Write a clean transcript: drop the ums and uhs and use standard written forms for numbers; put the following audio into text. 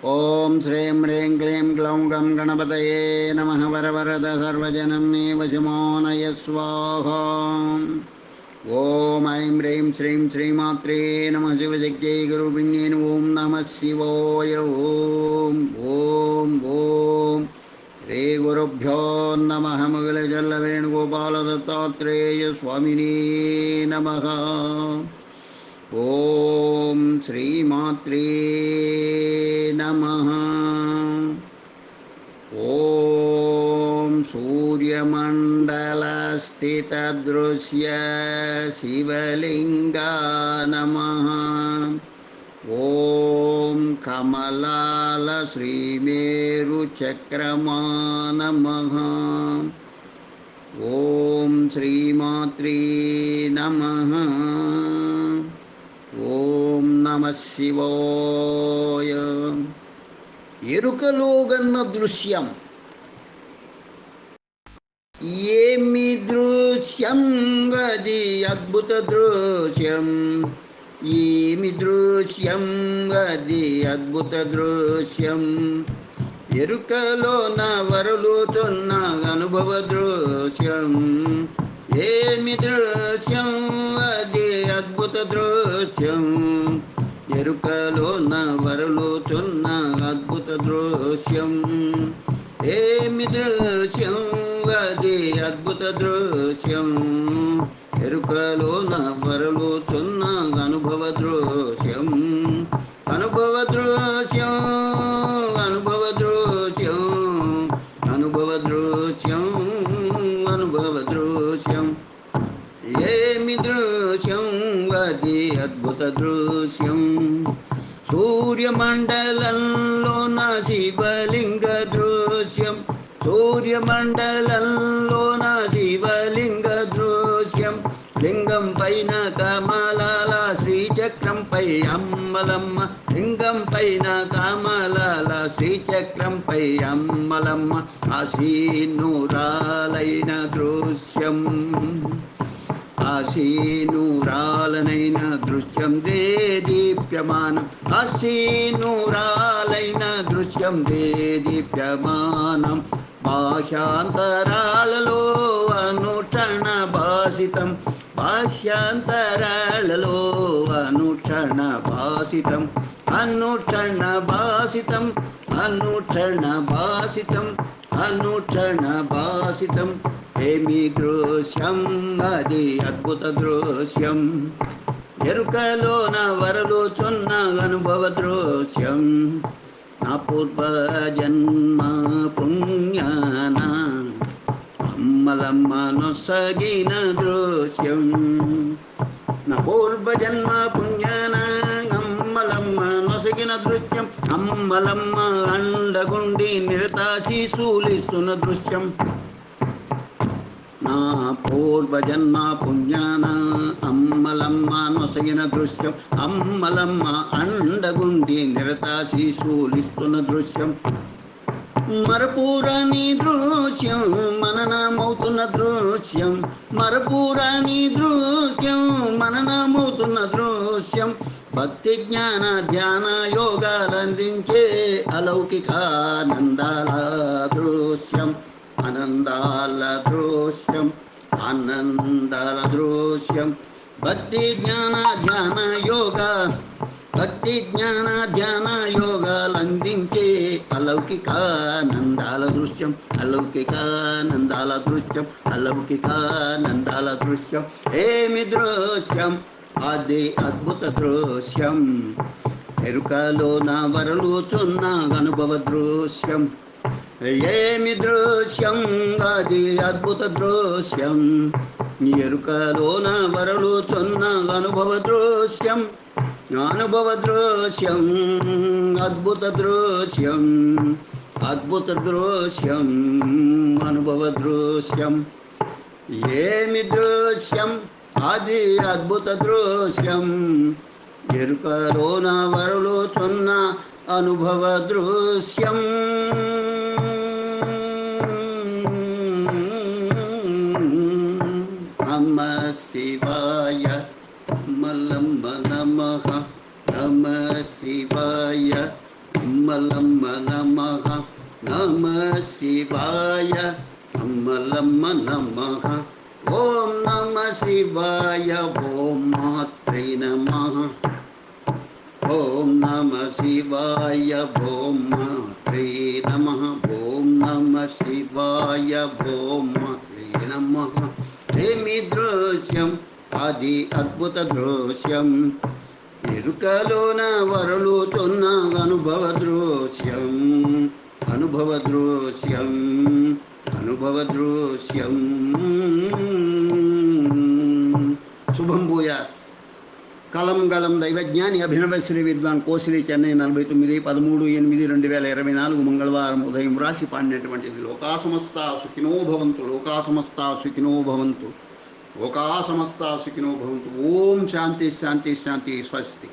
ఓం శ్రీం హ్రీం క్లీం గ్లౌం గం గణపతయే నమః. వరవరద సర్వజనం మే వశమోనయ స్వాహా. ఓం ఐం హ్రీం శ్రీం శ్రీమాత్రే నమః. శివశక్త్యై గురుపిణ్యే ఓం నమః శివాయ. ఓం ఓం ఓం శ్రీ గురుభ్యో నమః. ముగుళజల్ల వేణుగోపాల దత్తాత్రేయ స్వామినే నమః. ఓం శ్రీమాత్రే నమః. ఓం సూర్యమండలస్థితదృశ్య శివలింగా నమః. ఓం కమలాల శ్రీమేరుచక్రమా నమః. ఓం శ్రీమాత్రే నమః. ఓం నమః శివాయ. ఎరుకలోగన్న దృశ్యం. ఏమి దృశ్యం అది అద్భుత దృశ్యం. ఏమి దృశ్యం అది అద్భుత దృశ్యం. ఎరుకలోన వరలుతున్న అనుభవ దృశ్యం. ఏమి దృశ్యం అది అద్భుత దృశ్యం. ఎరుకలోన వరలుతున్న అద్భుత దృశ్యం. ఏమి దృశ్యం అది అద్భుత దృశ్యం. ఎరుకలోన వరలుతున్న అనుభవ దృశ్యం. అనుభవ దృశ్యం. అనుభవ దృశ్యం. అనుభవ దృశ్యం. అనుభవ దృశ్యం. ఏమి దృశ్యం అది అద్భుత దృశ్యం. సూర్యమండలంలోన శివలింగ దృశ్యం. సూర్యమండలంలోన శివలింగ దృశ్యం. లింగం పైన కమలాల శ్రీచక్రంపై అమ్మలమ్మ. లింగం పైన కమలాల శ్రీచక్రంపై అమ్మలమ్మ. ఆశీనురాలైన దృశ్యం. ఆశీనురాలనైన దృశ్యం దే దీప్యమానం. ఆశీనురాలైన దృశ్యం దే దీప్యమానం. భాషాంతరాలలో అనుక్షణ భాసితం. భాష్యాంతరాలలో అనుక్షణ భాసితం. అనుక్షణ భాసితం. అనుక్షణ భాసితం. అనుక్షణ భాసితం. ఏమి దృశ్యం అది అద్భుత దృశ్యం. ఎరుకలోన వరలుచున్న అనుభవ దృశ్యం. నా పూర్వ జన్మ పుణ్యాన అమ్మలమ్మ నొసగిన దృశ్యం. నా పూర్వ జన్మ పుణ్యాన అమ్మలమ్మ నొసగిన దృశ్యం. అమ్మలమ్మ అండగుండి నిరతాశీసూలిస్తున్న దృశ్యం. నా పూర్వజన్మ పుణ్యాన అమ్మలమ్మ నొసగిన దృశ్యం. అమ్మలమ్మ అండగుండి నిరతాశీసూలిస్తున్న దృశ్యం. మరపురాని దృశ్యం. మననమవుతున్న దృశ్యం. మరపురాని దృశ్యం. మననమవుతున్న దృశ్యం. భక్తి జ్ఞాన ధ్యాన యోగాలందించే అలౌకికానందాల దృశ్యం. ఆనందాల దృశ్యం. ఆనందాల దృశ్యం. భక్తి జ్ఞాన ధ్యాన యోగ. భక్తి జ్ఞాన ధ్యాన యోగాలందించే అలౌకికానందాల దృశ్యం. అలౌకికానందాల దృశ్యం. అలౌకికానందాల దృశ్యం. ఏమి దృశ్యం అది అద్భుత దృశ్యం. ఎరుకలోన వరలుచున్న అనుభవ దృశ్యం. ఏమి దృశ్యం అది అద్భుత దృశ్యం. ఎరుకలోన వరలుచున్న అనుభవ దృశ్యం. అనుభవ దృశ్యం. అద్భుత దృశ్యం. అద్భుత దృశ్యం. అనుభవ దృశ్యం. ఏమి దృశ్యం అది అద్భుత దృశ్యం. ఎరుకలోన వరలుచున్న అనుభవ దృశ్యం. నమః శివాయ. మల్లమ్మ నమః. నమః శివాయ. అమ్మలమ్మ నమః. నమ శివాయ అమ్మలమ్మ నమః. ఓం నమ శివాయ ఓం మాత్రే నమః. ఓం నమ శివాయ ఓం మాత్రే నమః. ఓం నమ శివాయ ఓం మాత్రే నమః. ఏమి దృశ్యం అది అద్భుత దృశ్యం, ఎరుకలోన వరలుతున్న అనుభవ దృశ్యం, అనుభవ దృశ్యం, అనుభవ దృశ్యం. శుభం భూయాత్. కలం గళం దైవజ్ఞాని అభినవ శ్రీ విద్వాన్ కోశ్రీ చెన్నై 49/13/8/2024 మంగళవారం ఉదయం రాసి పాడినటువంటిది. లోకా సమస్తా సుఖినో భవంతు, లోకా సమస్తా సుఖినో భవంతు, లోకా సమస్తా సుఖినో భవంతు. ఓం శాంతి శాంతి శాంతి. స్వస్తి.